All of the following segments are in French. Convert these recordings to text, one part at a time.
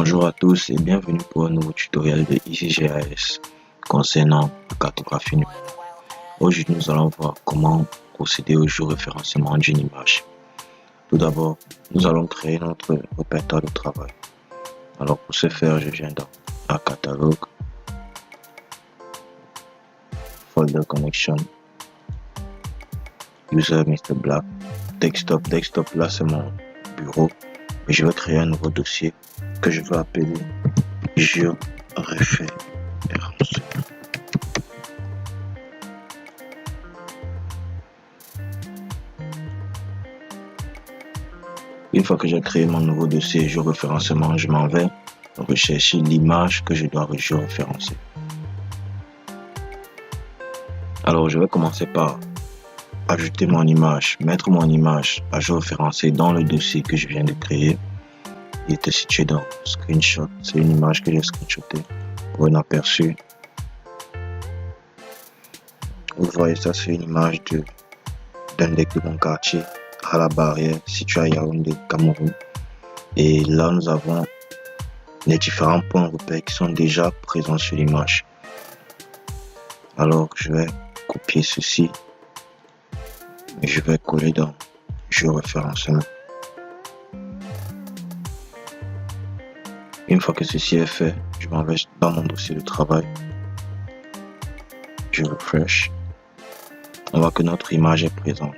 Bonjour à tous et bienvenue pour un nouveau tutoriel de EasyGIS concernant la cartographie numérique. Aujourd'hui, nous allons voir comment procéder au géoréférencement d'une image. Tout d'abord, nous allons créer notre répertoire de travail. Alors pour ce faire, je viens dans un catalogue, Folder Connection, User Mr. Black, Desktop. Desktop, là c'est mon bureau et je vais créer un nouveau dossier que je vais appeler géoréférencement. Une fois que j'ai créé mon nouveau dossier géoréférencement, je m'en vais rechercher l'image que je dois géoréférencer. Alors, je vais commencer par ajouter mon image, mettre mon image à géoréférencer dans le dossier que je viens de créer. Il était situé dans Screenshot. C'est une image que j'ai screenshotée pour un aperçu. Vous voyez, ça c'est une image d'un deck de mon quartier à la barrière située à Yaoundé, Cameroun. Et là, nous avons les différents points repères qui sont déjà présents sur l'image. Alors, je vais copier ceci et je vais coller dans géoréférencement. Une fois que ceci est fait, je m'en vais dans mon dossier de travail. Je refresh. On voit que notre image est présente.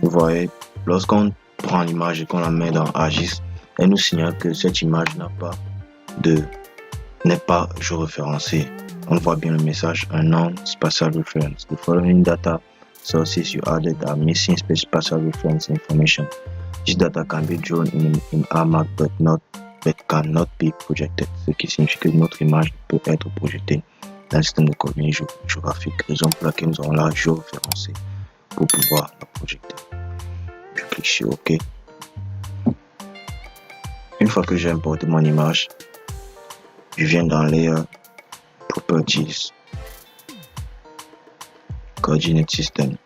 Vous voyez, lorsqu'on prend l'image et qu'on la met dans ArcGIS, elle nous signale que cette image n'est pas géoréférencée. On voit bien le message un non-spatial reference. The following data sources you added are missing spatial reference information. This data can be drawn in AMAC but cannot be projected. Ce qui signifie que notre image peut être projetée dans le système de coordonnées géographiques, raison pour laquelle nous allons la géoréférencer pour pouvoir la projeter. Je clique sur OK. Une fois que j'ai importé mon image, je viens dans Layer, Properties, Coordinate System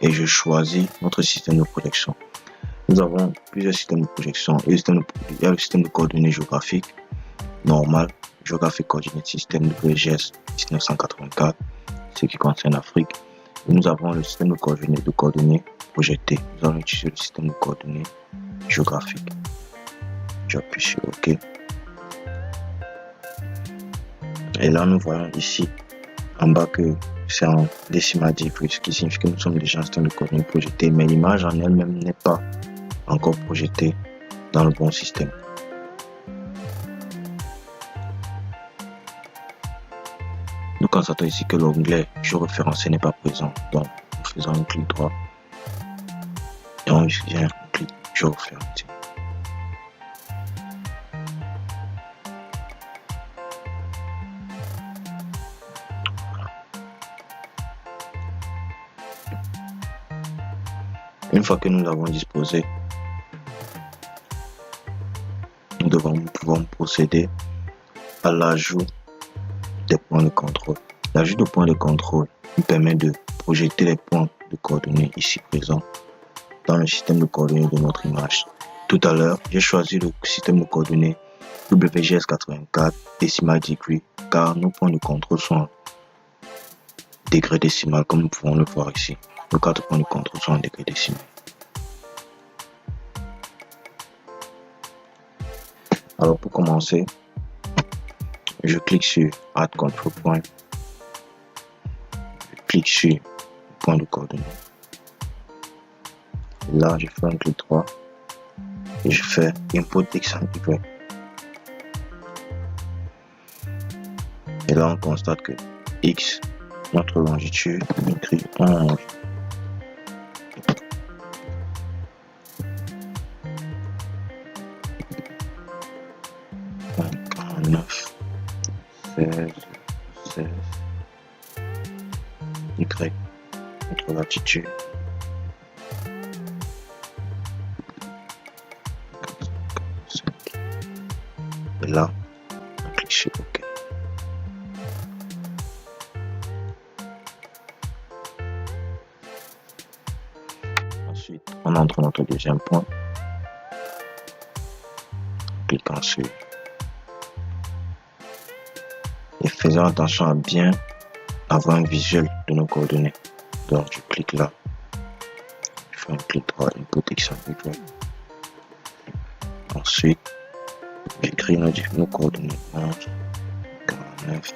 et je choisis notre système de projection. Nous avons plusieurs systèmes de projection. Il y a le système de coordonnées géographiques normal, Geographic Coordinate System WGS 1984, ce qui concerne l'Afrique. Nous avons le système de coordonnées projetées. Nous allons utiliser le système de coordonnées géographiques. J'appuie sur OK. Et là, nous voyons ici en bas que c'est en decimal degree, ce qui signifie que nous sommes déjà en système de coordonnées projetées, mais l'image en elle-même n'est pas encore projetée dans le bon système. Nous constatons ici que l'onglet géoréférencé n'est pas présent. Donc, nous faisons un clic droit et on vient un clic géoréférencé. Une fois que nous l'avons disposé, nous pouvons procéder à l'ajout des points de contrôle. L'ajout de points de contrôle nous permet de projeter les points de coordonnées ici présents dans le système de coordonnées de notre image. Tout à l'heure, j'ai choisi le système de coordonnées WGS 84 decimal degree car nos points de contrôle sont en degré décimal comme nous pouvons le voir ici. Nos 4 points de contrôle sont en degré décimal. Alors pour commencer, je clique sur Add Control Point. Je clique sur point de coordonnées. Là, je fais un clic droit et je fais Input X and Y. Et là, on constate que X, notre longitude, écrit 11. Y, notre latitude. Et là, on clique sur OK. on entre notre deuxième point. Cliquons sur et faisons attention à bien avoir un visuel de nos coordonnées. Donc je clique là, je fais un clic droit, input example drive. Ensuite, j'écris nos coordonnées 11, 49,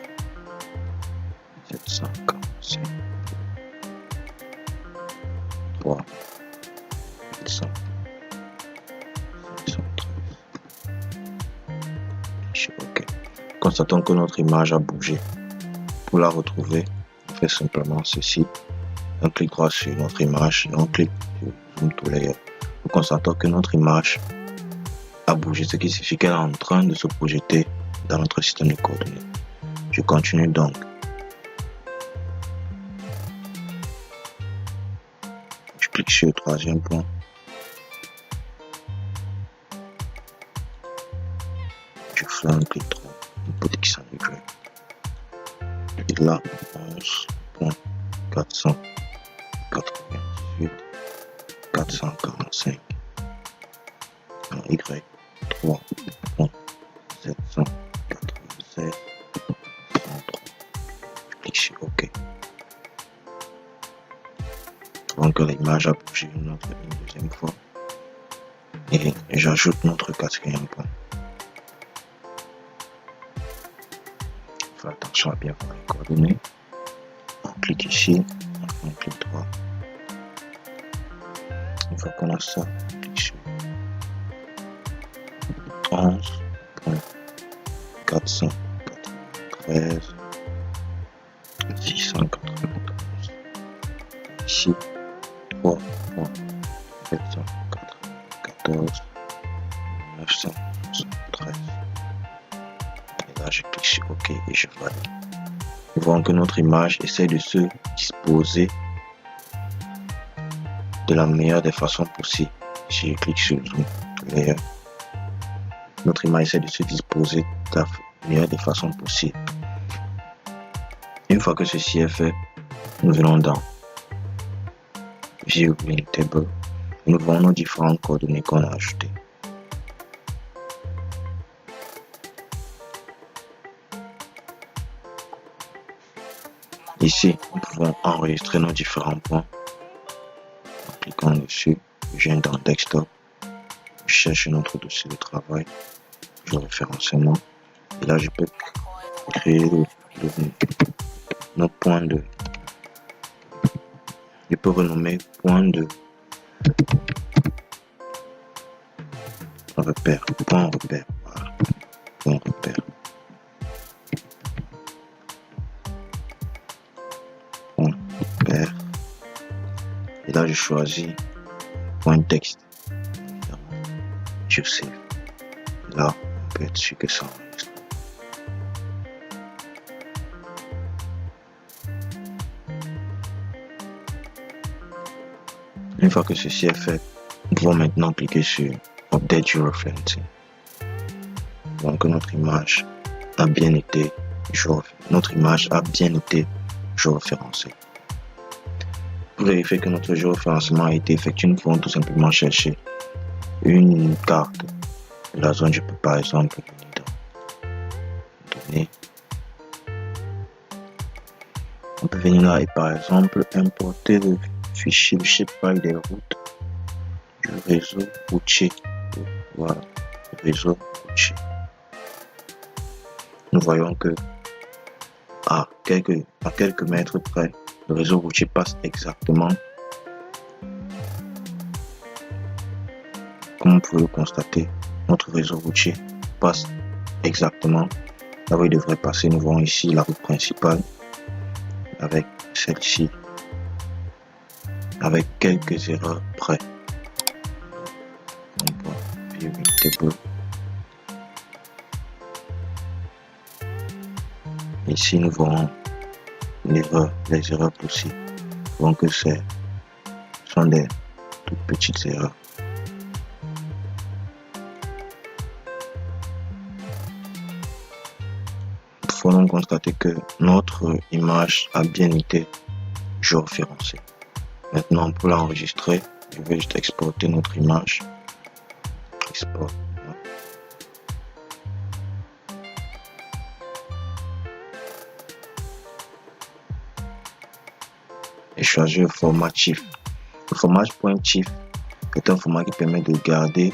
745, 3, 700, 713. OK. Constatons que notre image a bougé. Pour la retrouver, on fait simplement ceci. Un clic droit sur notre image et on clique sur Zoom to Layer. Nous constatons que notre image a bougé, ce qui signifie qu'elle est en train de se projeter dans notre système de coordonnées. Je continue donc. Je clique sur le troisième point. Je fais un clic droit, input example drive. Et là, 11.498, 445, Y, 3.796, 103. Je clique sur OK. Donc l'image a bougé une deuxième fois. Et j'ajoute notre quatrième point. Fais attention à bien voir les coordonnées. On clique ici, on clique droit. Une fois qu'on a ça, on clique sur 11.493, 691. Ici, 3.794, 973. Et là, je clique sur OK et je valide. Nous voyons que notre image essaie de se disposer de la meilleure des façons possibles. Si je clique sur Zoom to Layer, notre image essaie de se disposer de la meilleure des façons possibles. Une fois que ceci est fait, nous venons dans View Link Table et nous voyons nos différentes coordonnées qu'on a ajoutées. Ici, nous pouvons enregistrer nos différents points. En cliquant dessus, je viens dans Desktop, je cherche notre dossier de travail, je référencement, et là je peux créer nos points de. Je peux renommer point de repère, point repère, voilà, point repère. Et là, je choisis point texte. Je save. Là, on peut être sûr que ça enregistre. Une fois que ceci est fait, nous pouvons maintenant cliquer sur Update Georeferencing. Donc, notre image a bien été géoréférencée. Pour vérifier que notre géoréférencement a été effectué, nous pouvons tout simplement chercher une carte de la zone. Je peux par exemple venir dans Données. On peut venir là et par exemple importer le fichier, je sais pas, des routes du réseau routier. Voilà, le réseau routier. Nous voyons que à quelques mètres près, le réseau routier passe exactement, comme vous pouvez le constater, notre réseau routier passe exactement là où il devrait passer. Nous voyons ici la route principale avec celle-ci, avec quelques erreurs près. On voit View Table. Ici, nous voyons les erreurs possibles. Donc, ce sont des toutes petites erreurs. Il faut donc constater que notre image a bien été géoréférencée. Maintenant, pour l'enregistrer, Je vais juste exporter notre image. Export. Et choisir le format TIFF. Le format .TIFF est un format qui permet de garder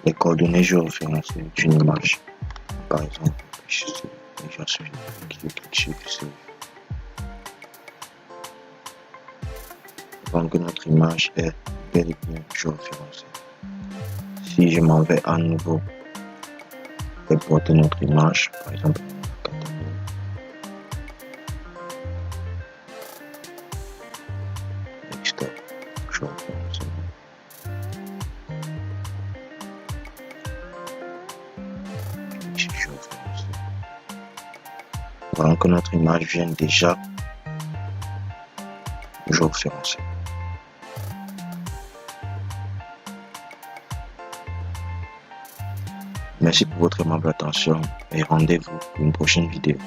les coordonnées géoréférencées d'une image. Par exemple, je clique sur Save. Donc notre image est bel et bien géoréférencée. Si je m'en vais à nouveau exporter notre image, par exemple, desktop, géoréférencé. Voilà que notre image vient déjà géoréférencée. Merci pour votre aimable attention et rendez-vous pour une prochaine vidéo.